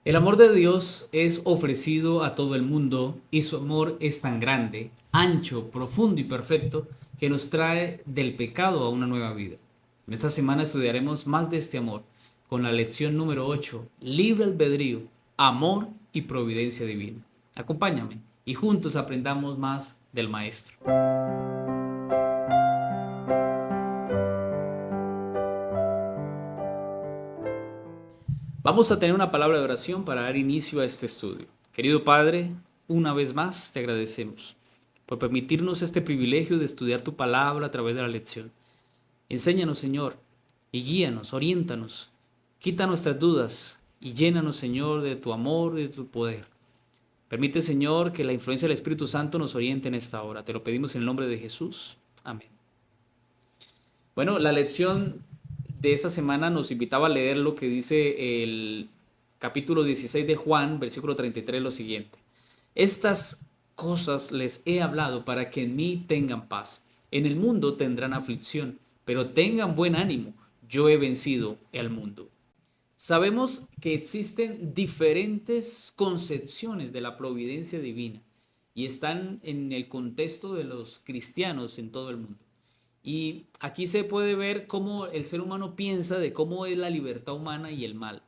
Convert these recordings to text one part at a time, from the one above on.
El amor de Dios es ofrecido a todo el mundo y su amor es tan grande, ancho, profundo y perfecto que nos trae del pecado a una nueva vida. En esta semana estudiaremos más de este amor con la lección número 8: libre albedrío, amor y providencia divina. Acompáñame y juntos aprendamos más del Maestro. Vamos a tener una palabra de oración para dar inicio a este estudio. Querido Padre, una vez más te agradecemos por permitirnos este privilegio de estudiar tu palabra a través de la lección. Enséñanos, Señor, y guíanos, oriéntanos, quita nuestras dudas y llénanos, Señor, de tu amor y de tu poder. Permite, Señor, que la influencia del Espíritu Santo nos oriente en esta hora. Te lo pedimos en el nombre de Jesús. Amén. Bueno, la lección de esta semana nos invitaba a leer lo que dice el capítulo 16 de Juan, versículo 33, lo siguiente. Estas cosas les he hablado para que en mí tengan paz. En el mundo tendrán aflicción, pero tengan buen ánimo. Yo he vencido al mundo. Sabemos que existen diferentes concepciones de la providencia divina y están en el contexto de los cristianos en todo el mundo. Y aquí se puede ver cómo el ser humano piensa de cómo es la libertad humana y el mal.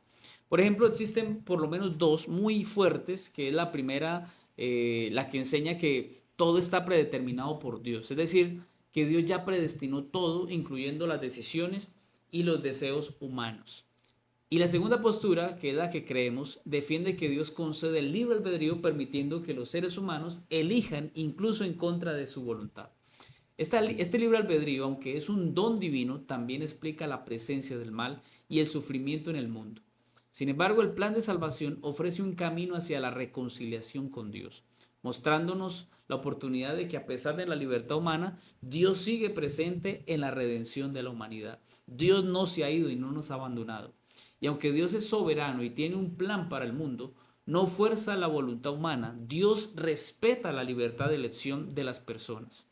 Por ejemplo, existen por lo menos dos muy fuertes, que es la primera, la que enseña que todo está predeterminado por Dios. Es decir, que Dios ya predestinó todo, incluyendo las decisiones y los deseos humanos. Y la segunda postura, que es la que creemos, defiende que Dios concede el libre albedrío permitiendo que los seres humanos elijan incluso en contra de su voluntad. Este libre albedrío, aunque es un don divino, también explica la presencia del mal y el sufrimiento en el mundo. Sin embargo, el plan de salvación ofrece un camino hacia la reconciliación con Dios, mostrándonos la oportunidad de que a pesar de la libertad humana, Dios sigue presente en la redención de la humanidad. Dios no se ha ido y no nos ha abandonado. Y aunque Dios es soberano y tiene un plan para el mundo, no fuerza la voluntad humana. Dios respeta la libertad de elección de las personas.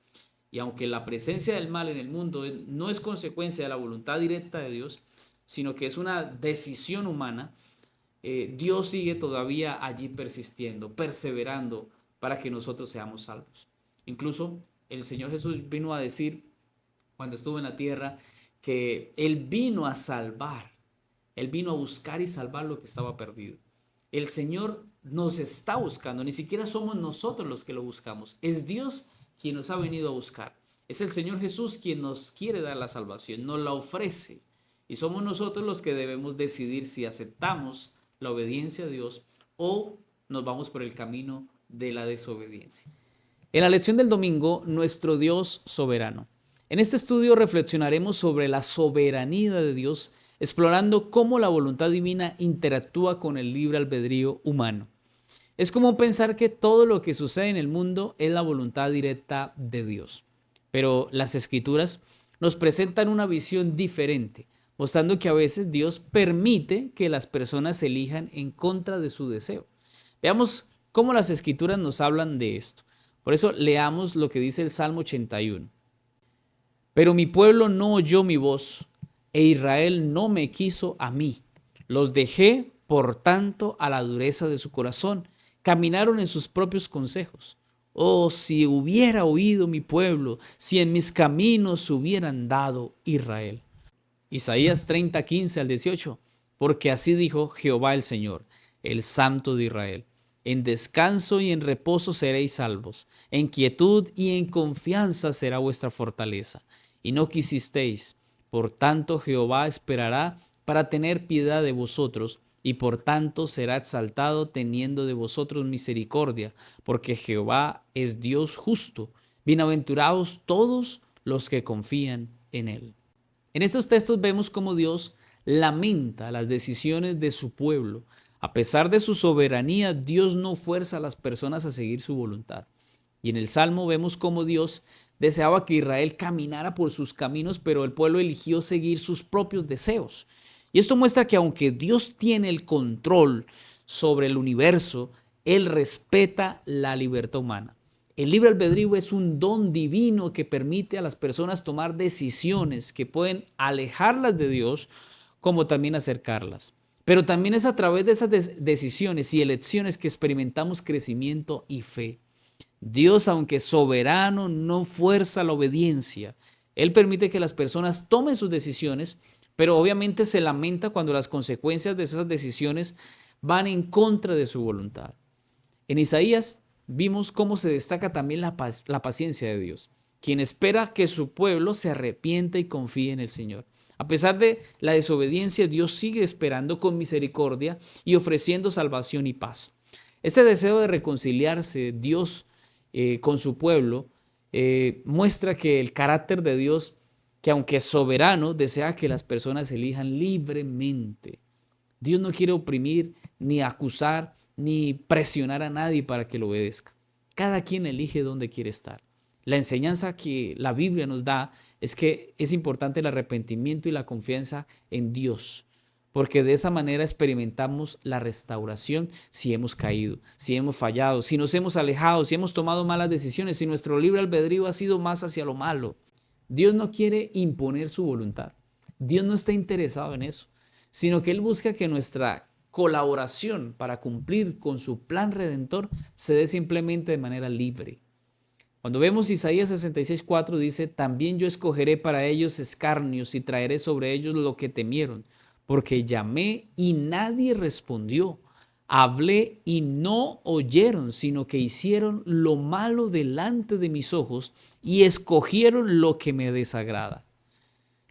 Y aunque la presencia del mal en el mundo no es consecuencia de la voluntad directa de Dios, sino que es una decisión humana, Dios sigue todavía allí persistiendo, perseverando para que nosotros seamos salvos. Incluso el Señor Jesús vino a decir, cuando estuvo en la tierra, que Él vino a salvar, Él vino a buscar y salvar lo que estaba perdido. El Señor nos está buscando, ni siquiera somos nosotros los que lo buscamos, es Dios quien nos ha venido a buscar. Es el Señor Jesús quien nos quiere dar la salvación, nos la ofrece. Y somos nosotros los que debemos decidir si aceptamos la obediencia a Dios o nos vamos por el camino de la desobediencia. En la lección del domingo, nuestro Dios soberano. En este estudio reflexionaremos sobre la soberanía de Dios, explorando cómo la voluntad divina interactúa con el libre albedrío humano. Es como pensar que todo lo que sucede en el mundo es la voluntad directa de Dios. Pero las Escrituras nos presentan una visión diferente, mostrando que a veces Dios permite que las personas elijan en contra de su deseo. Veamos cómo las Escrituras nos hablan de esto. Por eso leamos lo que dice el Salmo 81. Pero mi pueblo no oyó mi voz, e Israel no me quiso a mí. Los dejé, por tanto, a la dureza de su corazón. Caminaron en sus propios consejos. Oh, si hubiera oído mi pueblo, si en mis caminos hubieran dado Israel. Isaías 30, 15 al 18. Porque así dijo Jehová el Señor, el Santo de Israel. En descanso y en reposo seréis salvos. En quietud y en confianza será vuestra fortaleza. Y no quisisteis. Por tanto Jehová esperará para tener piedad de vosotros, y por tanto será exaltado teniendo de vosotros misericordia, porque Jehová es Dios justo. Bienaventurados todos los que confían en él. En estos textos vemos cómo Dios lamenta las decisiones de su pueblo. A pesar de su soberanía, Dios no fuerza a las personas a seguir su voluntad. Y en el Salmo vemos cómo Dios deseaba que Israel caminara por sus caminos, pero el pueblo eligió seguir sus propios deseos. Y esto muestra que aunque Dios tiene el control sobre el universo, Él respeta la libertad humana. El libre albedrío es un don divino que permite a las personas tomar decisiones que pueden alejarlas de Dios, como también acercarlas. Pero también es a través de esas decisiones y elecciones que experimentamos crecimiento y fe. Dios, aunque soberano, no fuerza la obediencia. Él permite que las personas tomen sus decisiones, pero obviamente se lamenta cuando las consecuencias de esas decisiones van en contra de su voluntad. En Isaías vimos cómo se destaca también la paciencia de Dios, quien espera que su pueblo se arrepienta y confíe en el Señor. A pesar de la desobediencia, Dios sigue esperando con misericordia y ofreciendo salvación y paz. Este deseo de reconciliarse Dios con su pueblo muestra que el carácter de Dios, que aunque es soberano, desea que las personas elijan libremente. Dios no quiere oprimir, ni acusar, ni presionar a nadie para que lo obedezca. Cada quien elige dónde quiere estar. La enseñanza que la Biblia nos da es que es importante el arrepentimiento y la confianza en Dios, porque de esa manera experimentamos la restauración si hemos caído, si hemos fallado, si nos hemos alejado, si hemos tomado malas decisiones, si nuestro libre albedrío ha sido más hacia lo malo. Dios no quiere imponer su voluntad. Dios no está interesado en eso, sino que Él busca que nuestra colaboración para cumplir con su plan redentor se dé simplemente de manera libre. Cuando vemos Isaías 66:4 dice, también yo escogeré para ellos escarnios y traeré sobre ellos lo que temieron, porque llamé y nadie respondió, hablé y no oyeron, sino que hicieron lo malo delante de mis ojos y escogieron lo que me desagrada.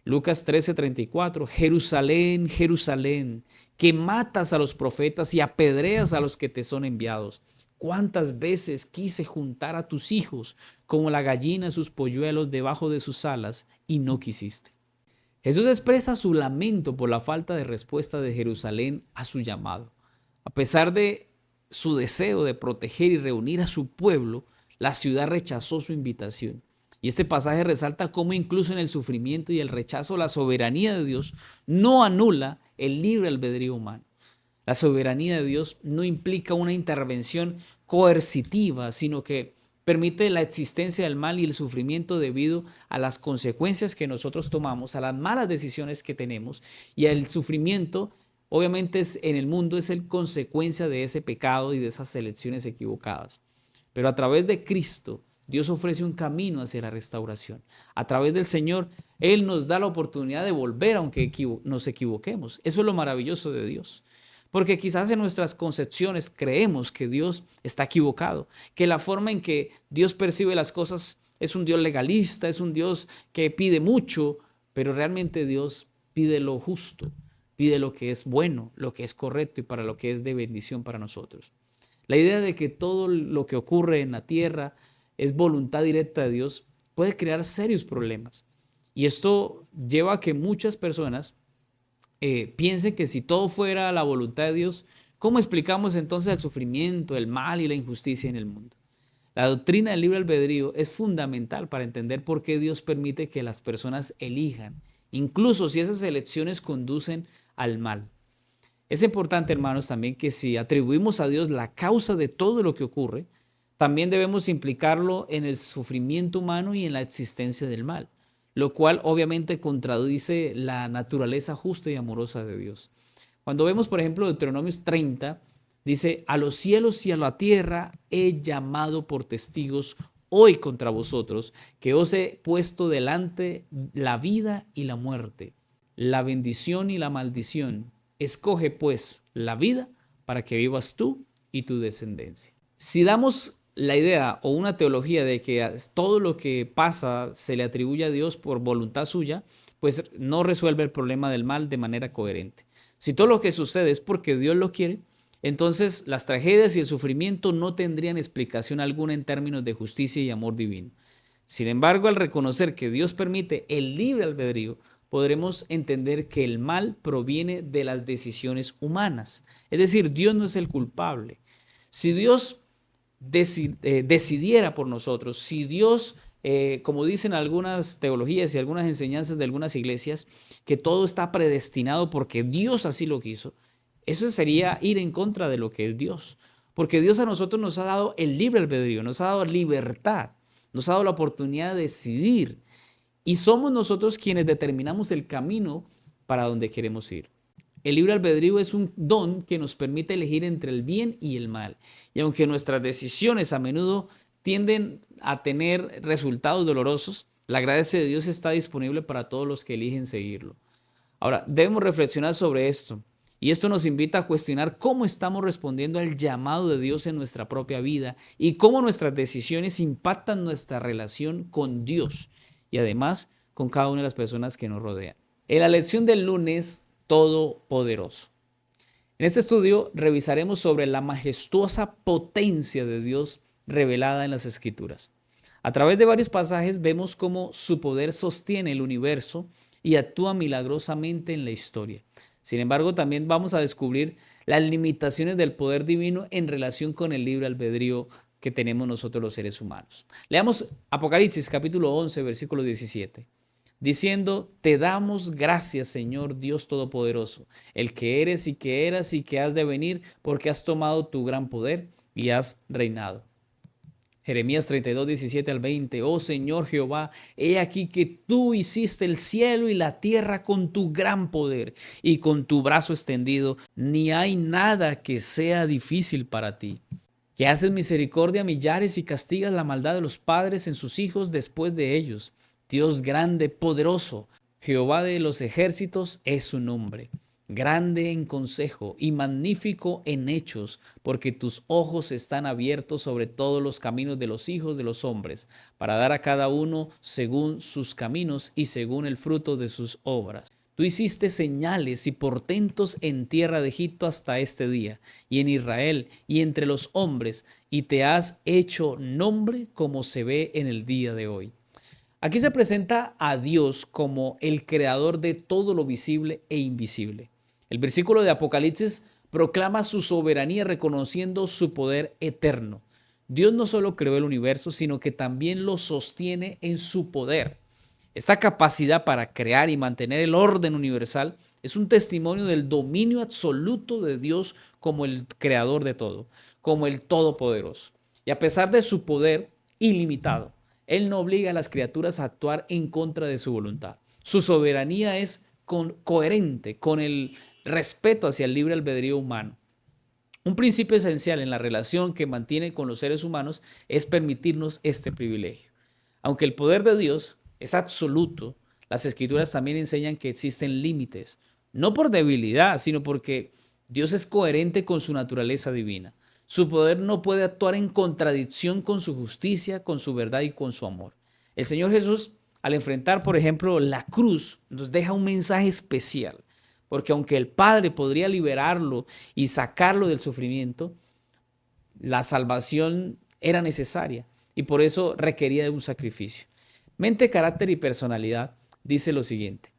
Lucas 13:34, Jerusalén, Jerusalén, que matas a los profetas y apedreas a los que te son enviados. ¿Cuántas veces quise juntar a tus hijos como la gallina sus polluelos debajo de sus alas y no quisiste? Jesús expresa su lamento por la falta de respuesta de Jerusalén a su llamado. A pesar de su deseo de proteger y reunir a su pueblo, la ciudad rechazó su invitación. Y este pasaje resalta cómo incluso en el sufrimiento y el rechazo la soberanía de Dios no anula el libre albedrío humano. La soberanía de Dios no implica una intervención coercitiva, sino que permite la existencia del mal y el sufrimiento debido a las consecuencias que nosotros tomamos, a las malas decisiones que tenemos, y el sufrimiento obviamente en el mundo es el consecuencia de ese pecado y de esas elecciones equivocadas. Pero a través de Cristo, Dios ofrece un camino hacia la restauración. A través del Señor, Él nos da la oportunidad de volver aunque nos equivoquemos. Eso es lo maravilloso de Dios. Porque quizás en nuestras concepciones creemos que Dios está equivocado, que la forma en que Dios percibe las cosas es un Dios legalista, es un Dios que pide mucho, pero realmente Dios pide lo justo, pide lo que es bueno, lo que es correcto y para lo que es de bendición para nosotros. La idea de que todo lo que ocurre en la tierra es voluntad directa de Dios puede crear serios problemas. Y esto lleva a que muchas personas piensen que si todo fuera la voluntad de Dios, ¿cómo explicamos entonces el sufrimiento, el mal y la injusticia en el mundo? La doctrina del libre albedrío es fundamental para entender por qué Dios permite que las personas elijan, incluso si esas elecciones conducen al mal. Es importante, hermanos, también que si atribuimos a Dios la causa de todo lo que ocurre, también debemos implicarlo en el sufrimiento humano y en la existencia del mal, lo cual obviamente contradice la naturaleza justa y amorosa de Dios. Cuando vemos, por ejemplo, Deuteronomios 30, dice, a los cielos y a la tierra he llamado por testigos hoy contra vosotros, que os he puesto delante la vida y la muerte, la bendición y la maldición. Escoge pues la vida para que vivas tú y tu descendencia. Si damos la idea o una teología de que todo lo que pasa se le atribuye a Dios por voluntad suya, pues no resuelve el problema del mal de manera coherente. Si todo lo que sucede es porque Dios lo quiere, entonces las tragedias y el sufrimiento no tendrían explicación alguna en términos de justicia y amor divino. Sin embargo, al reconocer que Dios permite el libre albedrío, podremos entender que el mal proviene de las decisiones humanas. Es decir, Dios no es el culpable. Si Dios decidiera por nosotros, si Dios, como dicen algunas teologías y algunas enseñanzas de algunas iglesias, que todo está predestinado porque Dios así lo quiso, eso sería ir en contra de lo que es Dios. Porque Dios a nosotros nos ha dado el libre albedrío, nos ha dado libertad, nos ha dado la oportunidad de decidir. Y somos nosotros quienes determinamos el camino para donde queremos ir. el libre albedrío es un don que nos permite elegir entre el bien y el mal. Y aunque nuestras decisiones a menudo tienden a tener resultados dolorosos, la gracia de Dios está disponible para todos los que eligen seguirlo. Ahora, debemos reflexionar sobre esto. Y esto nos invita a cuestionar cómo estamos respondiendo al llamado de Dios en nuestra propia vida y cómo nuestras decisiones impactan nuestra relación con Dios y además con cada una de las personas que nos rodean. En la lección del lunes, Todopoderoso. En este estudio revisaremos sobre la majestuosa potencia de Dios revelada en las Escrituras. A través de varios pasajes vemos cómo su poder sostiene el universo y actúa milagrosamente en la historia. Sin embargo, también vamos a descubrir las limitaciones del poder divino en relación con el libre albedrío que tenemos nosotros los seres humanos. Leamos Apocalipsis capítulo 11, versículo 17. Diciendo, te damos gracias, Señor Dios Todopoderoso, el que eres y que eras y que has de venir, porque has tomado tu gran poder y has reinado. Jeremías 32, 17 al 20. Oh Señor Jehová, he aquí que tú hiciste el cielo y la tierra con tu gran poder y con tu brazo extendido. Ni hay nada que sea difícil para ti. Que haces misericordia a millares y castigas la maldad de los padres en sus hijos después de ellos. Dios grande, poderoso, Jehová de los ejércitos es su nombre. Grande en consejo y magnífico en hechos, porque tus ojos están abiertos sobre todos los caminos de los hijos de los hombres, para dar a cada uno según sus caminos y según el fruto de sus obras. Tú hiciste señales y portentos en tierra de Egipto hasta este día, y en Israel y entre los hombres, y te has hecho nombre como se ve en el día de hoy. Aquí se presenta a Dios como el creador de todo lo visible e invisible. El versículo de Apocalipsis proclama su soberanía reconociendo su poder eterno. Dios no solo creó el universo, sino que también lo sostiene en su poder. Esta capacidad para crear y mantener el orden universal es un testimonio del dominio absoluto de Dios como el creador de todo, como el todopoderoso. Y a pesar de su poder ilimitado, Él no obliga a las criaturas a actuar en contra de su voluntad. Su soberanía es coherente con el respeto hacia el libre albedrío humano. Un principio esencial en la relación que mantiene con los seres humanos es permitirnos este privilegio. Aunque el poder de Dios es absoluto, las Escrituras también enseñan que existen límites, no por debilidad, sino porque Dios es coherente con su naturaleza divina. Su poder no puede actuar en contradicción con su justicia, con su verdad y con su amor. El Señor Jesús, al enfrentar, por ejemplo, la cruz, nos deja un mensaje especial, porque aunque el Padre podría liberarlo y sacarlo del sufrimiento, la salvación era necesaria y por eso requería de un sacrificio. Mente, carácter y personalidad dice lo siguiente: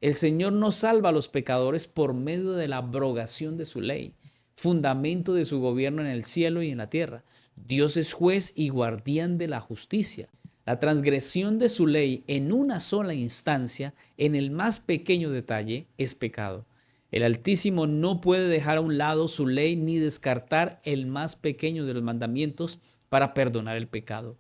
el Señor no salva a los pecadores por medio de la abrogación de su ley, fundamento de su gobierno en el cielo y en la tierra. Dios es juez y guardián de la justicia. La transgresión de su ley en una sola instancia, en el más pequeño detalle, es pecado. El Altísimo no puede dejar a un lado su ley ni descartar el más pequeño de los mandamientos para perdonar el pecado.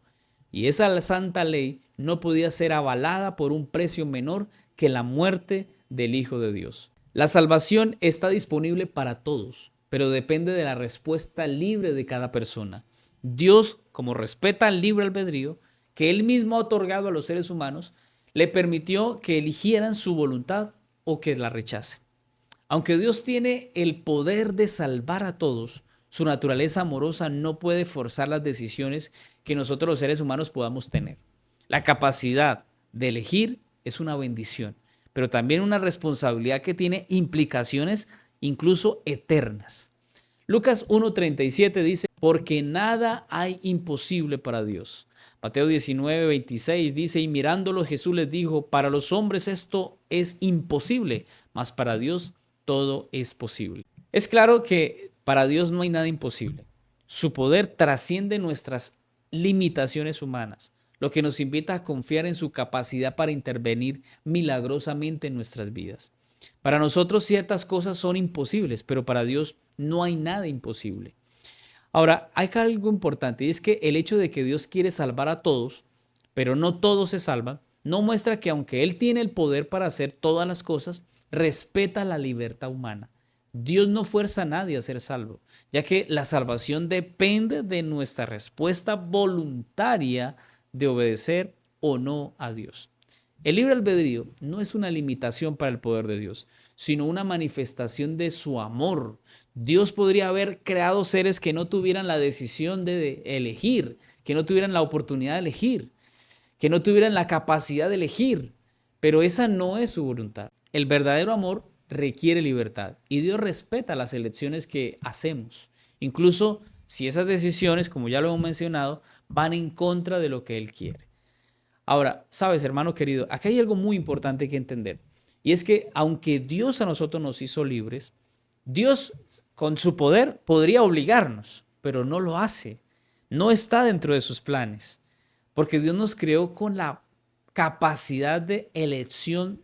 Y esa santa ley no podía ser avalada por un precio menor que la muerte del Hijo de Dios. La salvación está disponible para todos, pero depende de la respuesta libre de cada persona. Dios, como respeta el libre albedrío que Él mismo ha otorgado a los seres humanos, le permitió que eligieran su voluntad o que la rechacen. Aunque Dios tiene el poder de salvar a todos, su naturaleza amorosa no puede forzar las decisiones que nosotros los seres humanos podamos tener. La capacidad de elegir es una bendición, pero también una responsabilidad que tiene implicaciones incluso eternas. Lucas 1:37 dice, porque nada hay imposible para Dios. Mateo 19:26 dice, y mirándolo Jesús les dijo, para los hombres esto es imposible, mas para Dios todo es posible. Es claro que para Dios no hay nada imposible. Su poder trasciende nuestras limitaciones humanas, lo que nos invita a confiar en su capacidad para intervenir milagrosamente en nuestras vidas. Para nosotros ciertas cosas son imposibles, pero para Dios no hay nada imposible. Ahora, hay algo importante y es que el hecho de que Dios quiere salvar a todos, pero no todos se salvan, no muestra que aunque Él tiene el poder para hacer todas las cosas, respeta la libertad humana. Dios no fuerza a nadie a ser salvo, ya que la salvación depende de nuestra respuesta voluntaria de obedecer o no a Dios. El libre albedrío no es una limitación para el poder de Dios, sino una manifestación de su amor. Dios podría haber creado seres que no tuvieran la decisión de elegir, que no tuvieran la oportunidad de elegir, que no tuvieran la capacidad de elegir, pero esa no es su voluntad. El verdadero amor requiere libertad y Dios respeta las elecciones que hacemos, incluso si esas decisiones, como ya lo hemos mencionado, van en contra de lo que Él quiere. Ahora, sabes, hermano querido, aquí hay algo muy importante que entender, y es que aunque Dios a nosotros nos hizo libres, Dios con su poder podría obligarnos, pero no lo hace. No está dentro de sus planes, porque Dios nos creó con la capacidad de elección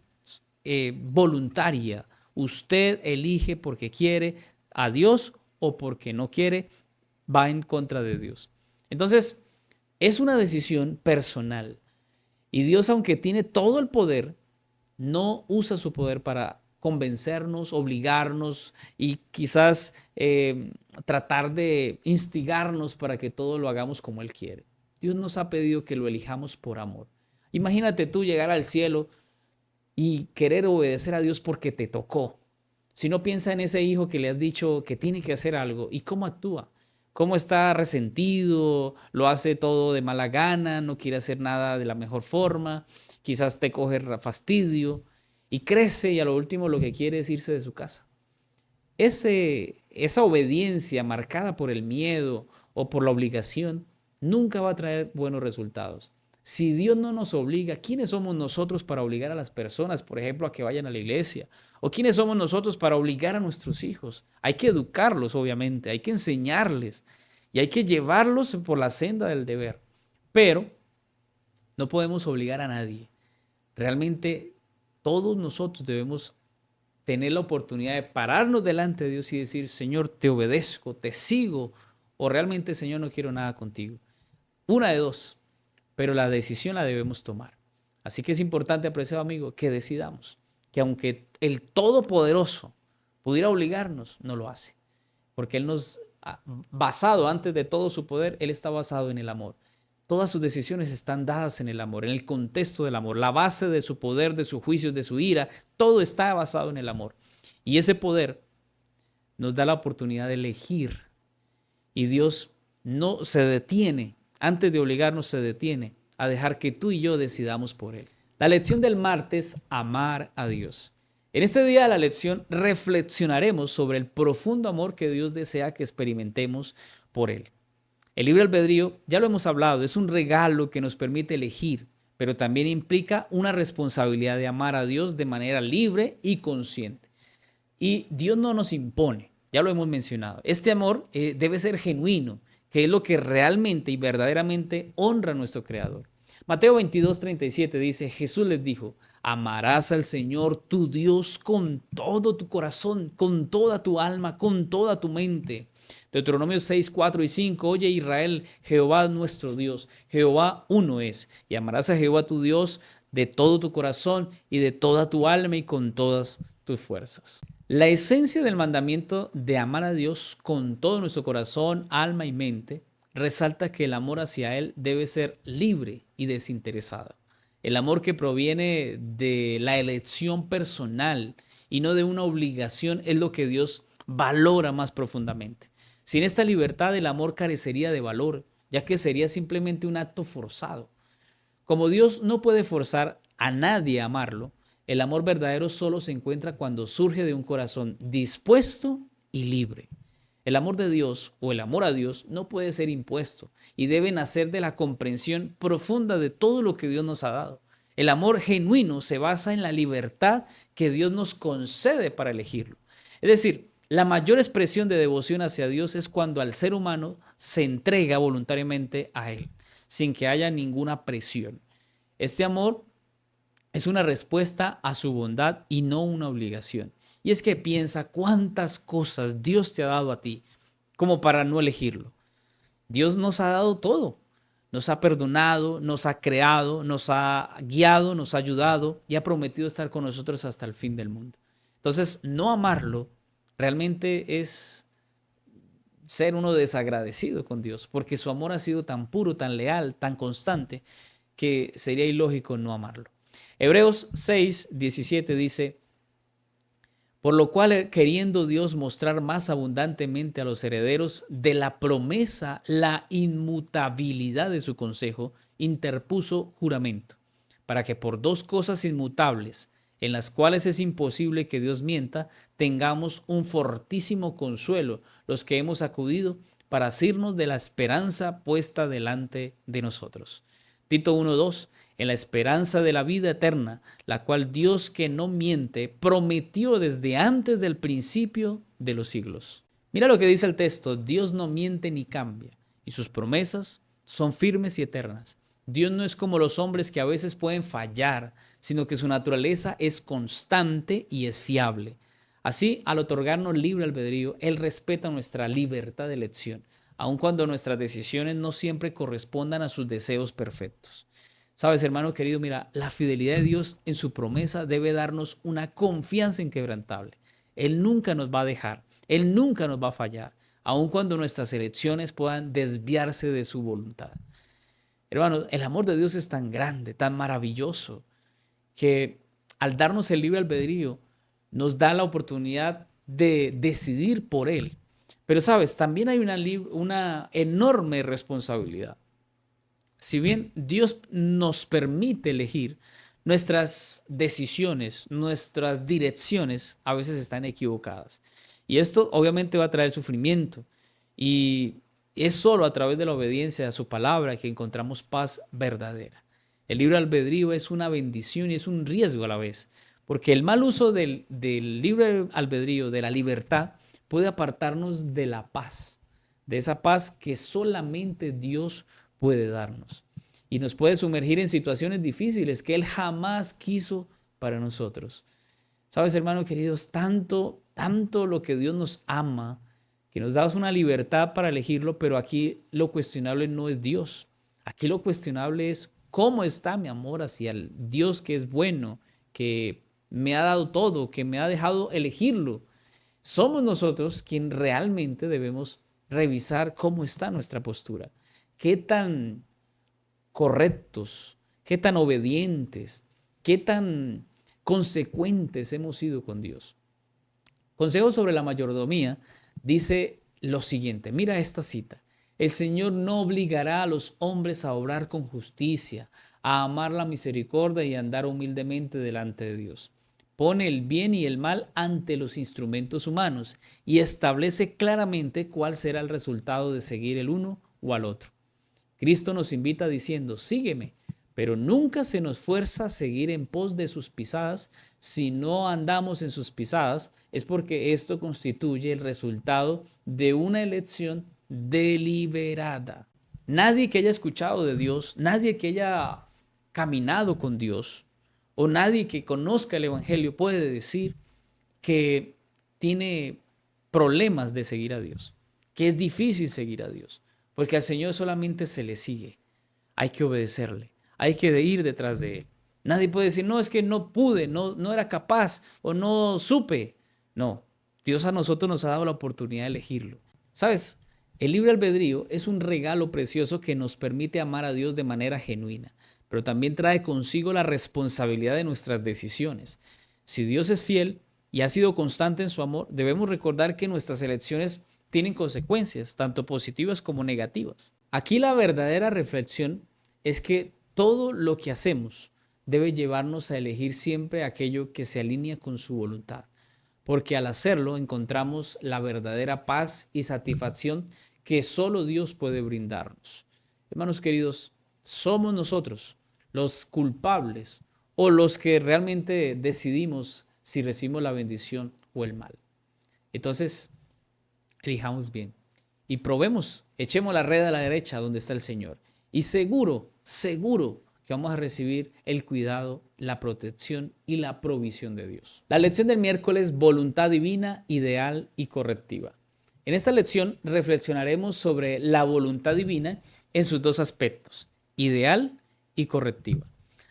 voluntaria. Usted elige porque quiere a Dios o porque no quiere, va en contra de Dios. Entonces, es una decisión personal. Y Dios, aunque tiene todo el poder, no usa su poder para convencernos, obligarnos y quizás tratar de instigarnos para que todo lo hagamos como Él quiere. Dios nos ha pedido que lo elijamos por amor. Imagínate tú llegar al cielo y querer obedecer a Dios porque te tocó. Si no, piensa en ese hijo que le has dicho que tiene que hacer algo y cómo actúa, cómo está resentido, lo hace todo de mala gana, no quiere hacer nada de la mejor forma, quizás te coge fastidio y crece y a lo último lo que quiere es irse de su casa. Esa obediencia marcada por el miedo o por la obligación nunca va a traer buenos resultados. Si Dios no nos obliga, ¿quiénes somos nosotros para obligar a las personas, por ejemplo, a que vayan a la iglesia? ¿O quiénes somos nosotros para obligar a nuestros hijos? Hay que educarlos, obviamente, hay que enseñarles y hay que llevarlos por la senda del deber. Pero no podemos obligar a nadie. Realmente todos nosotros debemos tener la oportunidad de pararnos delante de Dios y decir, Señor, te obedezco, te sigo, o realmente, Señor, no quiero nada contigo. Una de dos, pero la decisión la debemos tomar. Así que es importante, apreciado amigo, que decidamos que aunque el Todopoderoso pudiera obligarnos, no lo hace, porque Él nos ha basado antes de todo su poder, Él está basado en el amor. Todas sus decisiones están dadas en el amor, en el contexto del amor. La base de su poder, de sus juicios, de su ira, todo está basado en el amor. Y ese poder nos da la oportunidad de elegir. Y Dios no se detiene, antes de obligarnos se detiene a dejar que tú y yo decidamos por Él. La lección del martes, amar a Dios. En este día de la lección reflexionaremos sobre el profundo amor que Dios desea que experimentemos por Él. El libre albedrío, ya lo hemos hablado, es un regalo que nos permite elegir, pero también implica una responsabilidad de amar a Dios de manera libre y consciente. Y Dios no nos impone, ya lo hemos mencionado. Este amor debe ser genuino, que es lo que realmente y verdaderamente honra a nuestro Creador. Mateo 22:37 dice, Jesús les dijo, amarás al Señor tu Dios con todo tu corazón, con toda tu alma, con toda tu mente. Deuteronomio 6, 4 y 5, oye Israel, Jehová nuestro Dios, Jehová uno es, y amarás a Jehová tu Dios de todo tu corazón y de toda tu alma y con todas tus fuerzas. La esencia del mandamiento de amar a Dios con todo nuestro corazón, alma y mente resalta que el amor hacia Él debe ser libre y desinteresado. El amor que proviene de la elección personal y no de una obligación es lo que Dios valora más profundamente. Sin esta libertad, el amor carecería de valor, ya que sería simplemente un acto forzado. Como Dios no puede forzar a nadie a amarlo, el amor verdadero solo se encuentra cuando surge de un corazón dispuesto y libre. El amor de Dios o el amor a Dios no puede ser impuesto y debe nacer de la comprensión profunda de todo lo que Dios nos ha dado. El amor genuino se basa en la libertad que Dios nos concede para elegirlo. Es decir, la mayor expresión de devoción hacia Dios es cuando al ser humano se entrega voluntariamente a Él, sin que haya ninguna presión. Este amor es una respuesta a su bondad y no una obligación. Y es que piensa cuántas cosas Dios te ha dado a ti como para no elegirlo. Dios nos ha dado todo. Nos ha perdonado, nos ha creado, nos ha guiado, nos ha ayudado y ha prometido estar con nosotros hasta el fin del mundo. Entonces, no amarlo realmente es ser uno desagradecido con Dios, porque su amor ha sido tan puro, tan leal, tan constante, que sería ilógico no amarlo. Hebreos 6:17 dice: por lo cual, queriendo Dios mostrar más abundantemente a los herederos de la promesa la inmutabilidad de su consejo, interpuso juramento, para que por dos cosas inmutables, en las cuales es imposible que Dios mienta, tengamos un fortísimo consuelo los que hemos acudido para asirnos de la esperanza puesta delante de nosotros. Tito 1:2, en la esperanza de la vida eterna, la cual Dios, que no miente, prometió desde antes del principio de los siglos. Mira lo que dice el texto: Dios no miente ni cambia, y sus promesas son firmes y eternas. Dios no es como los hombres que a veces pueden fallar, sino que su naturaleza es constante y es fiable. Así, al otorgarnos libre albedrío, Él respeta nuestra libertad de elección, aun cuando nuestras decisiones no siempre correspondan a sus deseos perfectos. Sabes, hermano querido, mira, la fidelidad de Dios en su promesa debe darnos una confianza inquebrantable. Él nunca nos va a dejar, Él nunca nos va a fallar, aun cuando nuestras elecciones puedan desviarse de su voluntad. Hermano, el amor de Dios es tan grande, tan maravilloso, que al darnos el libre albedrío, nos da la oportunidad de decidir por Él. Pero sabes, también hay una enorme responsabilidad. Si bien Dios nos permite elegir, nuestras decisiones, nuestras direcciones a veces están equivocadas. Y esto obviamente va a traer sufrimiento. Y es solo a través de la obediencia a su palabra que encontramos paz verdadera. El libre albedrío es una bendición y es un riesgo a la vez, porque el mal uso del libre albedrío, de la libertad, puede apartarnos de la paz, de esa paz que solamente Dios puede darnos. Y nos puede sumergir en situaciones difíciles que Él jamás quiso para nosotros. Sabes, hermano querido, es tanto lo que Dios nos ama, que nos da una libertad para elegirlo, pero aquí lo cuestionable no es Dios. Aquí lo cuestionable es cómo está mi amor hacia el Dios que es bueno, que me ha dado todo, que me ha dejado elegirlo. Somos nosotros quien realmente debemos revisar cómo está nuestra postura. Qué tan correctos, qué tan obedientes, qué tan consecuentes hemos sido con Dios. Consejo sobre la mayordomía dice lo siguiente, mira esta cita: el Señor no obligará a los hombres a obrar con justicia, a amar la misericordia y a andar humildemente delante de Dios. Pone el bien y el mal ante los instrumentos humanos y establece claramente cuál será el resultado de seguir el uno o al otro. Cristo nos invita diciendo: sígueme, pero nunca se nos fuerza a seguir en pos de sus pisadas. Si no andamos en sus pisadas, es porque esto constituye el resultado de una elección deliberada. Nadie que haya escuchado de Dios, nadie que haya caminado con Dios, o nadie que conozca el Evangelio puede decir que tiene problemas de seguir a Dios, que es difícil seguir a Dios, porque al Señor solamente se le sigue. Hay que obedecerle, hay que ir detrás de Él. Nadie puede decir: no, es que no pude, no era capaz o no supe. No, Dios a nosotros nos ha dado la oportunidad de elegirlo. ¿Sabes? El libre albedrío es un regalo precioso que nos permite amar a Dios de manera genuina, pero también trae consigo la responsabilidad de nuestras decisiones. Si Dios es fiel y ha sido constante en su amor, debemos recordar que nuestras elecciones tienen consecuencias, tanto positivas como negativas. Aquí la verdadera reflexión es que todo lo que hacemos debe llevarnos a elegir siempre aquello que se alinea con su voluntad, porque al hacerlo encontramos la verdadera paz y satisfacción que solo Dios puede brindarnos. Hermanos queridos, somos nosotros los culpables o los que realmente decidimos si recibimos la bendición o el mal. Entonces, elijamos bien y probemos, echemos la red a la derecha donde está el Señor. Y seguro que vamos a recibir el cuidado, la protección y la provisión de Dios. La lección del miércoles: voluntad divina, ideal y correctiva. En esta lección reflexionaremos sobre la voluntad divina en sus dos aspectos, ideal y correctiva.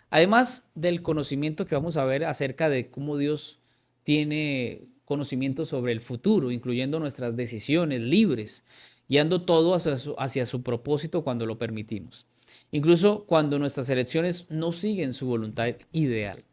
Además del conocimiento que vamos a ver acerca de cómo Dios tiene conocimiento sobre el futuro, incluyendo nuestras decisiones libres, guiando todo hacia su propósito cuando lo permitimos, incluso cuando nuestras elecciones no siguen su voluntad ideal.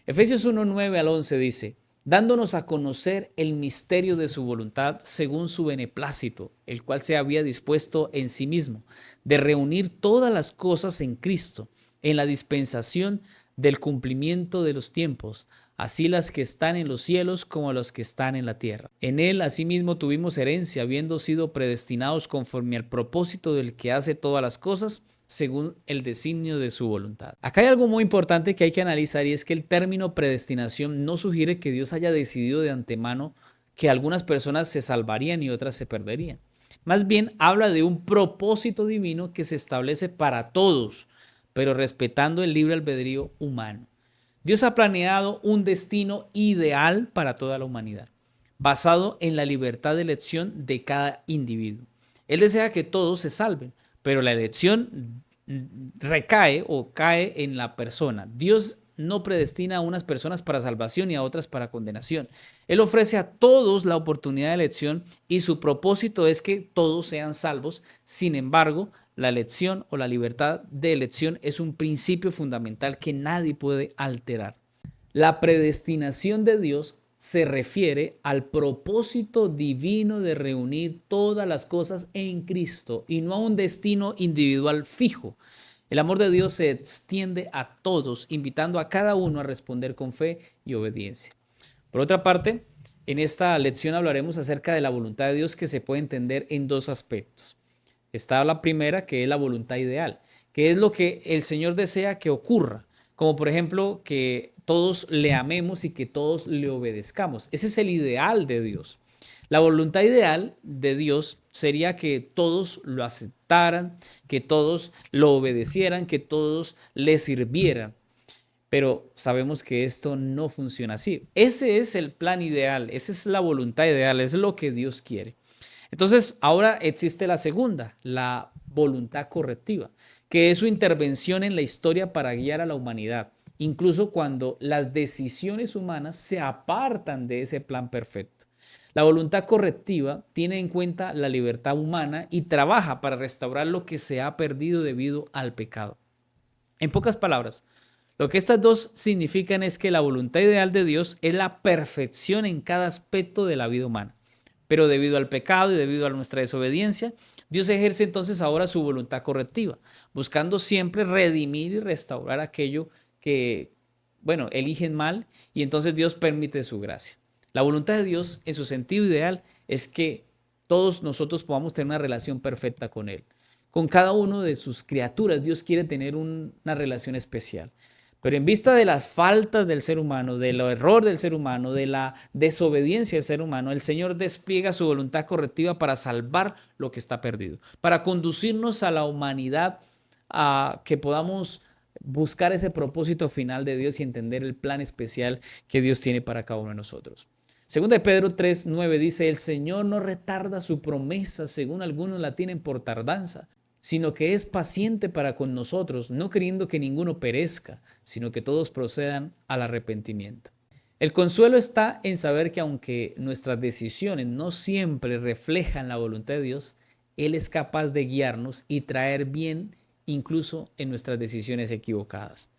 Efesios 1:9 al 11 dice, dándonos a conocer el misterio de su voluntad según su beneplácito, el cual se había dispuesto en sí mismo, de reunir todas las cosas en Cristo, en la dispensación del cumplimiento de los tiempos, así las que están en los cielos como las que están en la tierra. En él asimismo tuvimos herencia, habiendo sido predestinados conforme al propósito del que hace todas las cosas, según el designio de su voluntad. Acá hay algo muy importante que hay que analizar, y es que el término predestinación no sugiere que Dios haya decidido de antemano que algunas personas se salvarían y otras se perderían. Más bien habla de un propósito divino que se establece para todos, pero respetando el libre albedrío humano. Dios ha planeado un destino ideal para toda la humanidad, basado en la libertad de elección de cada individuo. Él desea que todos se salven, pero la elección recae o cae en la persona. Dios no predestina a unas personas para salvación y a otras para condenación. Él ofrece a todos la oportunidad de elección y su propósito es que todos sean salvos. Sin embargo, la elección o la libertad de elección es un principio fundamental que nadie puede alterar. La predestinación de Dios se refiere al propósito divino de reunir todas las cosas en Cristo y no a un destino individual fijo. El amor de Dios se extiende a todos, invitando a cada uno a responder con fe y obediencia. Por otra parte, en esta lección hablaremos acerca de la voluntad de Dios, que se puede entender en dos aspectos. Está la primera, que es la voluntad ideal, que es lo que el Señor desea que ocurra, como por ejemplo que todos le amemos y que todos le obedezcamos. Ese es el ideal de Dios. La voluntad ideal de Dios sería que todos lo aceptaran, que todos lo obedecieran, que todos le sirvieran. Pero sabemos que esto no funciona así. Ese es el plan ideal, esa es la voluntad ideal, es lo que Dios quiere. Entonces, ahora existe la segunda, la voluntad correctiva, que es su intervención en la historia para guiar a la humanidad, incluso cuando las decisiones humanas se apartan de ese plan perfecto. La voluntad correctiva tiene en cuenta la libertad humana y trabaja para restaurar lo que se ha perdido debido al pecado. En pocas palabras, lo que estas dos significan es que la voluntad ideal de Dios es la perfección en cada aspecto de la vida humana. Pero debido al pecado y debido a nuestra desobediencia, Dios ejerce entonces ahora su voluntad correctiva, buscando siempre redimir y restaurar aquello que, eligen mal, y entonces Dios permite su gracia. La voluntad de Dios, en su sentido ideal, es que todos nosotros podamos tener una relación perfecta con Él. Con cada uno de sus criaturas, Dios quiere tener una relación especial. Pero en vista de las faltas del ser humano, del error del ser humano, de la desobediencia del ser humano, el Señor despliega su voluntad correctiva para salvar lo que está perdido, para conducirnos a la humanidad, a que podamos buscar ese propósito final de Dios y entender el plan especial que Dios tiene para cada uno de nosotros. Segunda de Pedro 3:9 dice, el Señor no retarda su promesa, según algunos la tienen por tardanza, sino que es paciente para con nosotros, no queriendo que ninguno perezca, sino que todos procedan al arrepentimiento. El consuelo está en saber que aunque nuestras decisiones no siempre reflejan la voluntad de Dios, Él es capaz de guiarnos y traer bien incluso en nuestras decisiones equivocadas.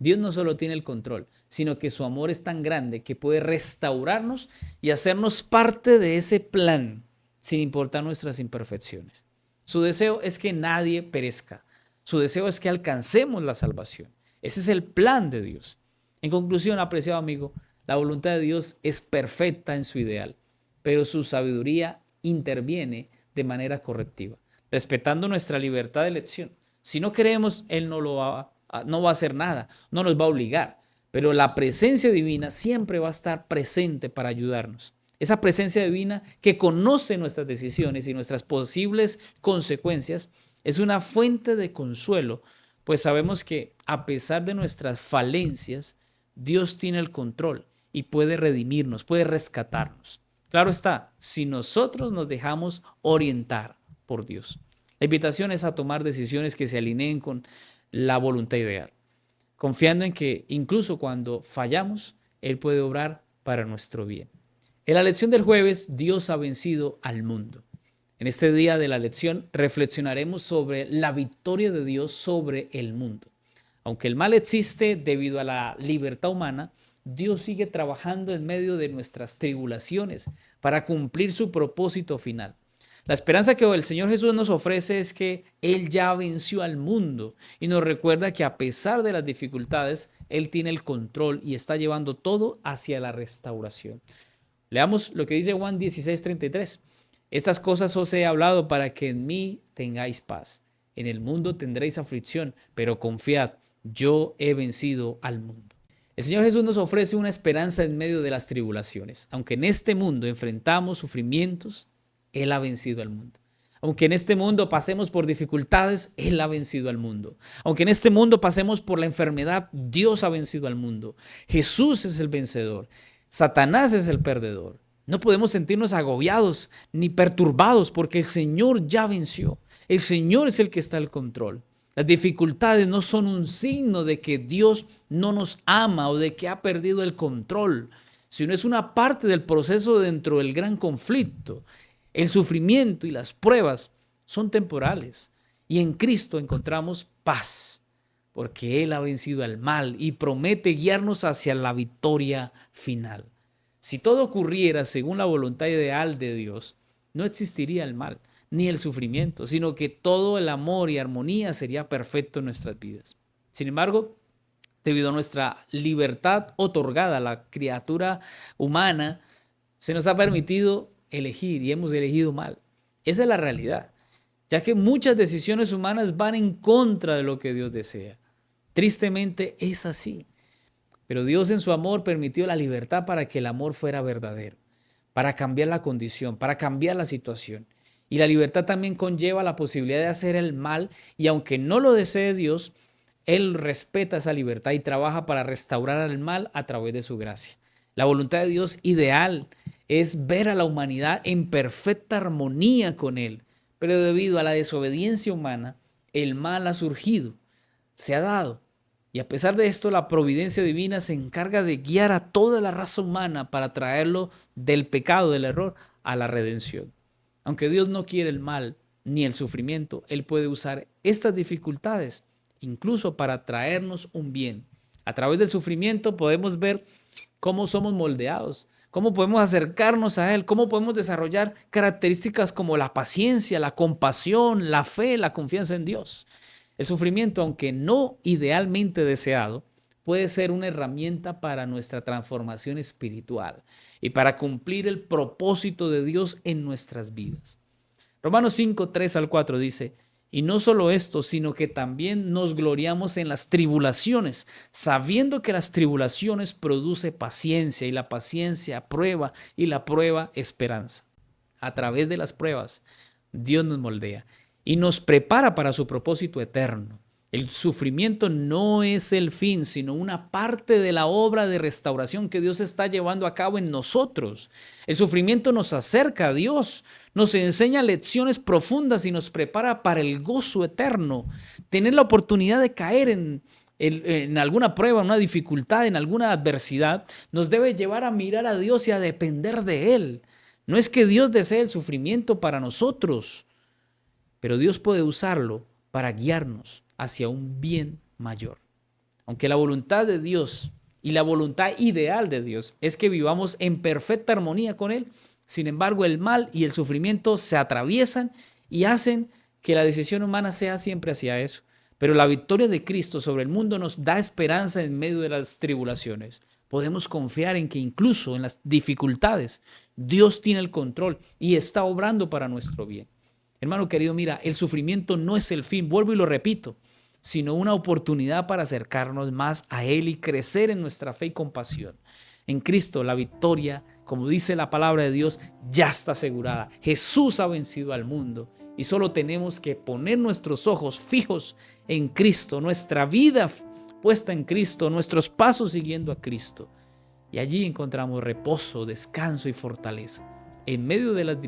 Dios no solo tiene el control, sino que su amor es tan grande que puede restaurarnos y hacernos parte de ese plan, sin importar nuestras imperfecciones. Su deseo es que nadie perezca. Su deseo es que alcancemos la salvación. Ese es el plan de Dios. En conclusión, apreciado amigo, la voluntad de Dios es perfecta en su ideal, pero su sabiduría interviene de manera correctiva, respetando nuestra libertad de elección. Si no queremos, Él no va a hacer nada, no nos va a obligar, pero la presencia divina siempre va a estar presente para ayudarnos. Esa presencia divina que conoce nuestras decisiones y nuestras posibles consecuencias es una fuente de consuelo, pues sabemos que a pesar de nuestras falencias, Dios tiene el control y puede redimirnos, puede rescatarnos. Claro está, si nosotros nos dejamos orientar por Dios. La invitación es a tomar decisiones que se alineen con la voluntad ideal, confiando en que incluso cuando fallamos, Él puede obrar para nuestro bien. En la lección del jueves, Dios ha vencido al mundo. En este día de la lección reflexionaremos sobre la victoria de Dios sobre el mundo. Aunque el mal existe debido a la libertad humana, Dios sigue trabajando en medio de nuestras tribulaciones para cumplir su propósito final. La esperanza que el Señor Jesús nos ofrece es que Él ya venció al mundo y nos recuerda que a pesar de las dificultades, Él tiene el control y está llevando todo hacia la restauración. Leamos lo que dice Juan 16:33. Estas cosas os he hablado para que en mí tengáis paz. En el mundo tendréis aflicción, pero confiad, yo he vencido al mundo. El Señor Jesús nos ofrece una esperanza en medio de las tribulaciones. Aunque en este mundo enfrentamos sufrimientos, Él ha vencido al mundo. Aunque en este mundo pasemos por dificultades, Él ha vencido al mundo. Aunque en este mundo pasemos por la enfermedad, Dios ha vencido al mundo. Jesús es el vencedor. Satanás es el perdedor. No podemos sentirnos agobiados ni perturbados porque el Señor ya venció. El Señor es el que está al control. Las dificultades no son un signo de que Dios no nos ama o de que ha perdido el control, sino es una parte del proceso dentro del gran conflicto. El sufrimiento y las pruebas son temporales y en Cristo encontramos paz, porque Él ha vencido al mal y promete guiarnos hacia la victoria final. Si todo ocurriera según la voluntad ideal de Dios, no existiría el mal ni el sufrimiento, sino que todo el amor y armonía sería perfecto en nuestras vidas. Sin embargo, debido a nuestra libertad otorgada a la criatura humana, se nos ha permitido elegir y hemos elegido mal. Esa es la realidad, ya que muchas decisiones humanas van en contra de lo que Dios desea. Tristemente es así. Pero Dios en su amor permitió la libertad para que el amor fuera verdadero, para cambiar la condición, para cambiar la situación. Y la libertad también conlleva la posibilidad de hacer el mal y aunque no lo desee Dios, Él respeta esa libertad y trabaja para restaurar el mal a través de su gracia. La voluntad de Dios ideal es ver a la humanidad en perfecta armonía con Él, pero debido a la desobediencia humana, el mal ha surgido, se ha dado. Y a pesar de esto, la providencia divina se encarga de guiar a toda la raza humana para traerlo del pecado, del error, a la redención. Aunque Dios no quiere el mal ni el sufrimiento, Él puede usar estas dificultades incluso para traernos un bien. A través del sufrimiento podemos ver cómo somos moldeados, cómo podemos acercarnos a Él, cómo podemos desarrollar características como la paciencia, la compasión, la fe, la confianza en Dios. El sufrimiento, aunque no idealmente deseado, puede ser una herramienta para nuestra transformación espiritual y para cumplir el propósito de Dios en nuestras vidas. Romanos 5, 3 al 4 dice, y no solo esto, sino que también nos gloriamos en las tribulaciones, sabiendo que las tribulaciones produce paciencia y la paciencia prueba y la prueba esperanza. A través de las pruebas, Dios nos moldea y nos prepara para su propósito eterno. El sufrimiento no es el fin, sino una parte de la obra de restauración que Dios está llevando a cabo en nosotros. El sufrimiento nos acerca a Dios, nos enseña lecciones profundas y nos prepara para el gozo eterno. Tener la oportunidad de caer en alguna prueba, en una dificultad, en alguna adversidad, nos debe llevar a mirar a Dios y a depender de Él. No es que Dios desee el sufrimiento para nosotros, pero Dios puede usarlo para guiarnos hacia un bien mayor. Aunque la voluntad de Dios y la voluntad ideal de Dios es que vivamos en perfecta armonía con Él, sin embargo el mal y el sufrimiento se atraviesan y hacen que la decisión humana sea siempre hacia eso. Pero la victoria de Cristo sobre el mundo nos da esperanza en medio de las tribulaciones. Podemos confiar en que incluso en las dificultades Dios tiene el control y está obrando para nuestro bien. Hermano querido, mira, el sufrimiento no es el fin, vuelvo y lo repito, sino una oportunidad para acercarnos más a Él y crecer en nuestra fe y compasión. En Cristo la victoria, como dice la palabra de Dios, ya está asegurada. Jesús ha vencido al mundo y solo tenemos que poner nuestros ojos fijos en Cristo, nuestra vida puesta en Cristo, nuestros pasos siguiendo a Cristo. Y allí encontramos reposo, descanso y fortaleza. En medio de las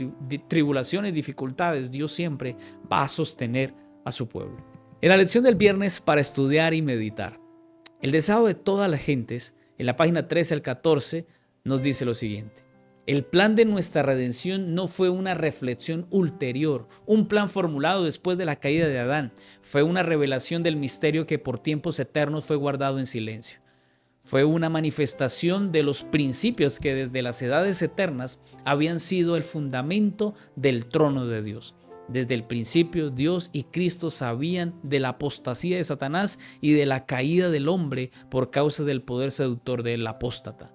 tribulaciones y dificultades, Dios siempre va a sostener a su pueblo. En la lección del viernes para estudiar y meditar, el deseo de todas las gentes, en la página 13 al 14, nos dice lo siguiente. El plan de nuestra redención no fue una reflexión ulterior, un plan formulado después de la caída de Adán. Fue una revelación del misterio que por tiempos eternos fue guardado en silencio. Fue una manifestación de los principios que desde las edades eternas habían sido el fundamento del trono de Dios. Desde el principio, Dios y Cristo sabían de la apostasía de Satanás y de la caída del hombre por causa del poder seductor del apóstata.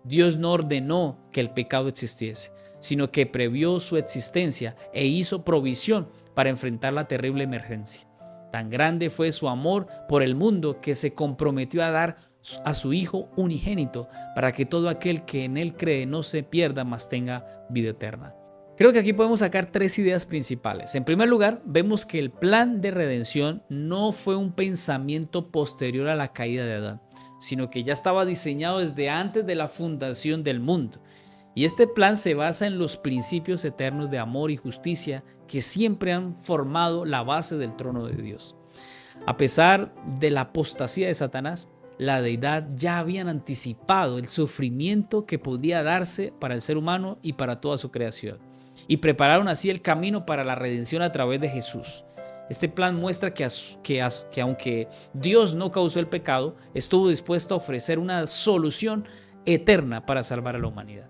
Dios no ordenó que el pecado existiese, sino que previó su existencia e hizo provisión para enfrentar la terrible emergencia. Tan grande fue su amor por el mundo que se comprometió a dar a su Hijo unigénito para que todo aquel que en él cree no se pierda, mas tenga vida eterna. Creo que aquí podemos sacar tres ideas principales. En primer lugar, vemos que el plan de redención no fue un pensamiento posterior a la caída de Adán, sino que ya estaba diseñado desde antes de la fundación del mundo. Y este plan se basa en los principios eternos de amor y justicia que siempre han formado la base del trono de Dios. A pesar de la apostasía de Satanás, la deidad ya habían anticipado el sufrimiento que podía darse para el ser humano y para toda su creación, y prepararon así el camino para la redención a través de Jesús. Este plan muestra que aunque Dios no causó el pecado, estuvo dispuesto a ofrecer una solución eterna para salvar a la humanidad.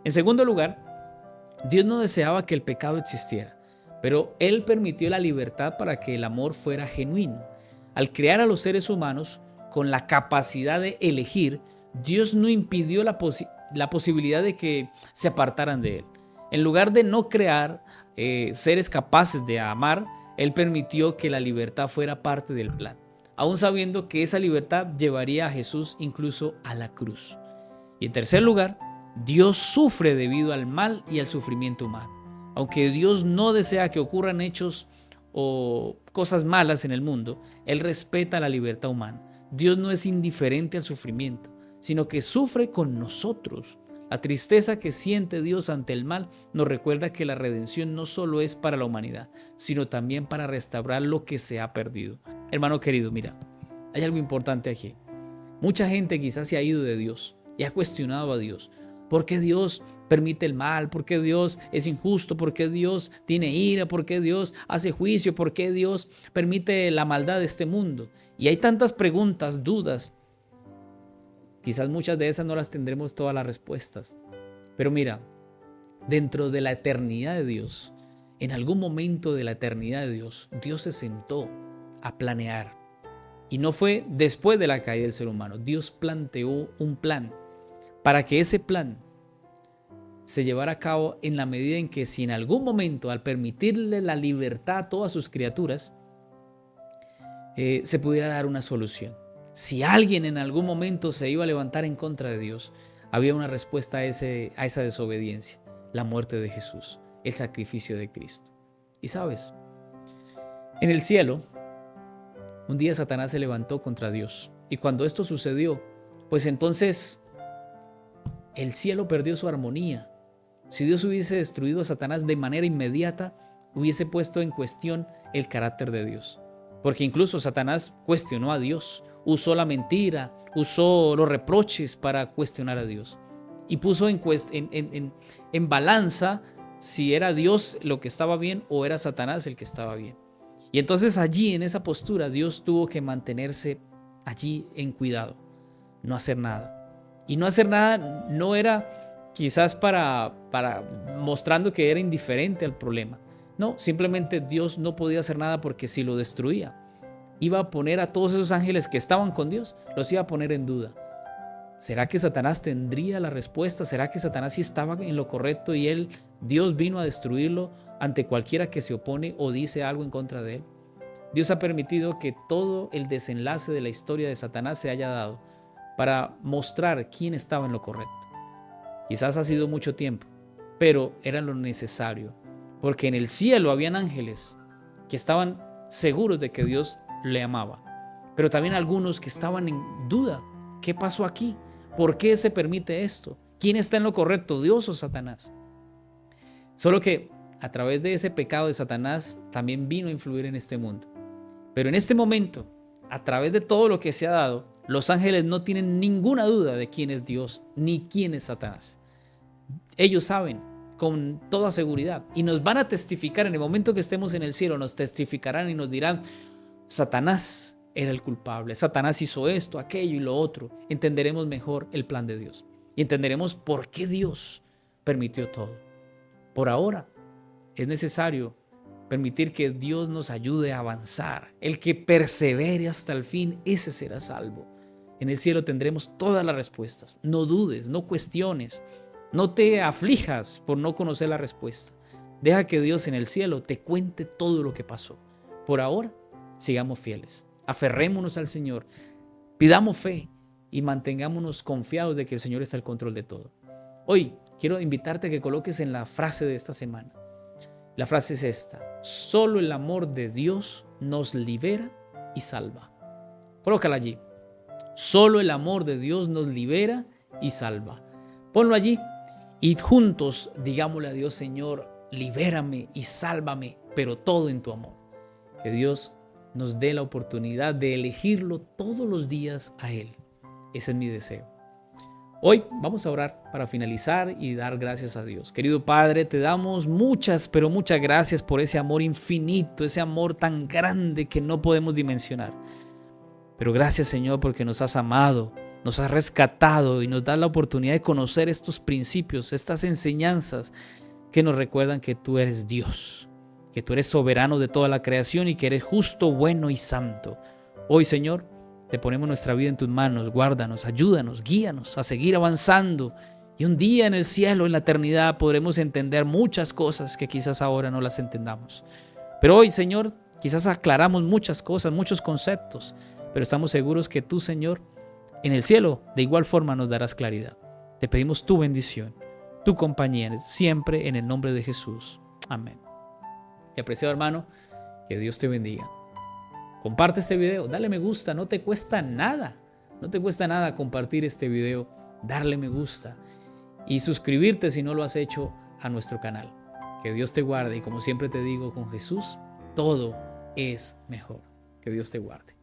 En segundo lugar, Dios no deseaba que el pecado existiera, pero Él permitió la libertad para que el amor fuera genuino. Al crear a los seres humanos con la capacidad de elegir, Dios no impidió la posibilidad de que se apartaran de Él. En lugar de no crear seres capaces de amar, Él permitió que la libertad fuera parte del plan, aún sabiendo que esa libertad llevaría a Jesús incluso a la cruz. Y en tercer lugar, Dios sufre debido al mal y al sufrimiento humano. Aunque Dios no desea que ocurran hechos o cosas malas en el mundo, Él respeta la libertad humana. Dios no es indiferente al sufrimiento, sino que sufre con nosotros. La tristeza que siente Dios ante el mal nos recuerda que la redención no solo es para la humanidad, sino también para restaurar lo que se ha perdido. Hermano querido, mira, hay algo importante aquí. Mucha gente quizás se ha ido de Dios y ha cuestionado a Dios. ¿Por qué Dios permite el mal? ¿Por qué Dios es injusto? ¿Por qué Dios tiene ira? ¿Por qué Dios hace juicio? ¿Por qué Dios permite la maldad de este mundo? Y hay tantas preguntas, dudas. Quizás muchas de esas no las tendremos todas las respuestas. Pero mira, dentro de la eternidad de Dios, en algún momento de la eternidad de Dios, Dios se sentó a planear. Y no fue después de la caída del ser humano. Dios planteó un plan para que ese plan se llevara a cabo en la medida en que si en algún momento, al permitirle la libertad a todas sus criaturas, se pudiera dar una solución. Si alguien en algún momento se iba a levantar en contra de Dios, había una respuesta a esa desobediencia: la muerte de Jesús, el sacrificio de Cristo. Y sabes, en el cielo, un día Satanás se levantó contra Dios. Y cuando esto sucedió, pues entonces el cielo perdió su armonía. Si Dios hubiese destruido a Satanás de manera inmediata, hubiese puesto en cuestión el carácter de Dios. Porque incluso Satanás cuestionó a Dios, usó la mentira, usó los reproches para cuestionar a Dios. Y puso en balanza si era Dios lo que estaba bien o era Satanás el que estaba bien. Y entonces allí, en esa postura, Dios tuvo que mantenerse allí en cuidado, no hacer nada. Y no hacer nada no era quizás para mostrando que era indiferente al problema. No, simplemente Dios no podía hacer nada porque si lo destruía, iba a poner a todos esos ángeles que estaban con Dios, los iba a poner en duda. ¿Será que Satanás tendría la respuesta? ¿Será que Satanás sí estaba en lo correcto y Dios vino a destruirlo ante cualquiera que se opone o dice algo en contra de él? Dios ha permitido que todo el desenlace de la historia de Satanás se haya dado para mostrar quién estaba en lo correcto. Quizás ha sido mucho tiempo, pero era lo necesario, porque en el cielo habían ángeles que estaban seguros de que Dios le amaba, pero también algunos que estaban en duda. ¿Qué pasó aquí? ¿Por qué se permite esto? ¿Quién está en lo correcto, Dios o Satanás? Solo que a través de ese pecado de Satanás también vino a influir en este mundo. Pero en este momento, a través de todo lo que se ha dado, los ángeles no tienen ninguna duda de quién es Dios ni quién es Satanás. Ellos saben con toda seguridad y nos van a testificar en el momento que estemos en el cielo, nos testificarán y nos dirán: Satanás era el culpable, Satanás hizo esto, aquello y lo otro. Entenderemos mejor el plan de Dios y entenderemos por qué Dios permitió todo. Por ahora es necesario permitir que Dios nos ayude a avanzar. El que persevere hasta el fin, ese será salvo. En el cielo tendremos todas las respuestas. No dudes, no cuestiones, no te aflijas por no conocer la respuesta. Deja que Dios en el cielo te cuente todo lo que pasó. Por ahora, sigamos fieles. Aferrémonos al Señor, pidamos fe y mantengámonos confiados de que el Señor está al control de todo. Hoy quiero invitarte a que coloques en la frase de esta semana. La frase es esta: solo el amor de Dios nos libera y salva. Colócala allí. Solo el amor de Dios nos libera y salva. Ponlo allí y juntos digámosle a Dios: Señor, libérame y sálvame, pero todo en tu amor. Que Dios nos dé la oportunidad de elegirlo todos los días a Él. Ese es mi deseo. Hoy vamos a orar para finalizar y dar gracias a Dios. Querido Padre, te damos muchas, pero muchas gracias por ese amor infinito, ese amor tan grande que no podemos dimensionar. Pero gracias, Señor, porque nos has amado, nos has rescatado y nos das la oportunidad de conocer estos principios, estas enseñanzas que nos recuerdan que tú eres Dios, que tú eres soberano de toda la creación y que eres justo, bueno y santo. Hoy, Señor, te ponemos nuestra vida en tus manos. Guárdanos, ayúdanos, guíanos a seguir avanzando. Y un día en el cielo, en la eternidad, podremos entender muchas cosas que quizás ahora no las entendamos. Pero hoy, Señor, quizás aclaramos muchas cosas, muchos conceptos. Pero estamos seguros que tú, Señor, en el cielo, de igual forma nos darás claridad. Te pedimos tu bendición, tu compañía, siempre en el nombre de Jesús. Amén. Y apreciado hermano, que Dios te bendiga. Comparte este video, dale me gusta, no te cuesta nada. No te cuesta nada compartir este video, darle me gusta y suscribirte si no lo has hecho a nuestro canal. Que Dios te guarde y como siempre te digo, con Jesús todo es mejor. Que Dios te guarde.